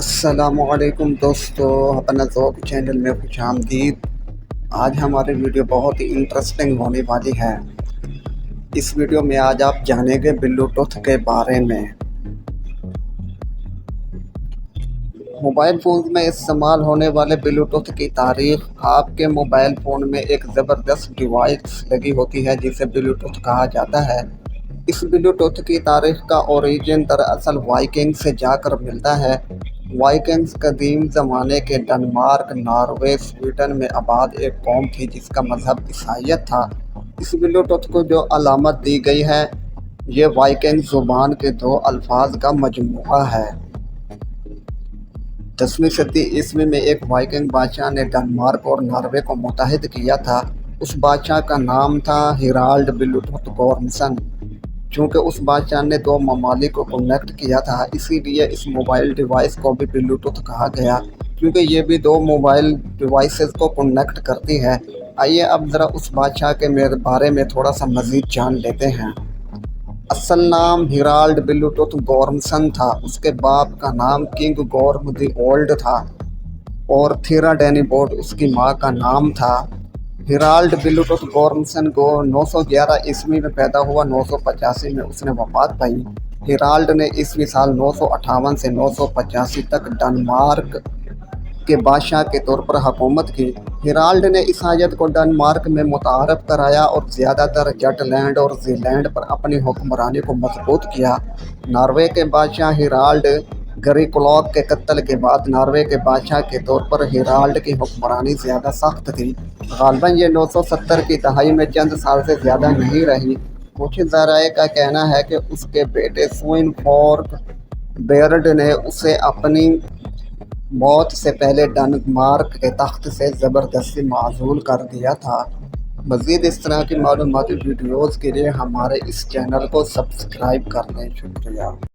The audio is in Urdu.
السلام علیکم دوستو، اپنا ذوق چینل میں خوش آمدید۔ آج ہماری ویڈیو بہت ہی انٹرسٹنگ ہونے والی ہے۔ اس ویڈیو میں آج آپ جانیں گے بلوٹوتھ کے بارے میں۔ موبائل فونز میں استعمال ہونے والے بلوٹوتھ کی تاریخ۔ آپ کے موبائل فون میں ایک زبردست ڈیوائس لگی ہوتی ہے جسے بلوٹوتھ کہا جاتا ہے۔ اس بلوٹوتھ کی تاریخ کا اوریجن دراصل وائکنگ سے جا کر ملتا ہے۔ وائکنگز قدیم زمانے کے ڈنمارک، ناروے، سویڈن میں آباد ایک قوم تھی جس کا مذہب عیسائیت تھا۔ اس بلوٹوتھ کو جو علامت دی گئی ہے یہ وائکنگ زبان کے دو الفاظ کا مجموعہ ہے۔ 10ویں صدی عیسوی میں ایک وائکنگ بادشاہ نے ڈنمارک اور ناروے کو متحد کیا تھا۔ اس بادشاہ کا نام تھا ہیرالڈ بلوٹوتھ گورمسن۔ چونکہ اس بادشاہ نے دو ممالک کو کنیکٹ کیا تھا، اسی لیے اس موبائل ڈیوائس کو بھی بلوٹوتھ کہا گیا، کیونکہ یہ بھی دو موبائل ڈیوائسز کو کنیکٹ کرتی ہے۔ آئیے اب ذرا اس بادشاہ کے بارے میں تھوڑا سا مزید جان لیتے ہیں۔ اصل نام ہیرالڈ بلوٹوتھ گورمسن تھا۔ اس کے باپ کا نام کنگ گورم دی اولڈ تھا اور تھیرا ڈینیبورڈ اس کی ماں کا نام تھا۔ ہیرالڈ بلوٹوتھ گورمسن کو 911 عیسوی میں پیدا ہوا۔ 985 میں اس نے وفات پائی۔ ہیرالڈ نے عیسوی سال 958 سے 985 تک ڈنمارک کے بادشاہ کے طور پر حکومت کی۔ ہیرالڈ نے عیسائیت کو ڈنمارک میں متعارف کرایا اور زیادہ تر جٹ لینڈ اور زی لینڈ پر اپنی حکمرانی کو مضبوط کیا۔ ناروے کے بادشاہ ہیرالڈ گریکولاک کے قتل کے بعد ناروے کے بادشاہ کے طور پر ہیرالڈ کی حکمرانی زیادہ سخت تھی۔ غالباً یہ 970 کی دہائی میں چند سال سے زیادہ نہیں رہی۔ کچھ ذرائع کا کہنا ہے کہ اس کے بیٹے سوئن فورک بیئرڈ نے اسے اپنی موت سے پہلے ڈنمارک کے تخت سے زبردستی معزول کر دیا تھا۔ مزید اس طرح کی معلوماتی ویڈیوز کے لیے ہمارے اس چینل کو سبسکرائب کر لیں۔ شکریہ۔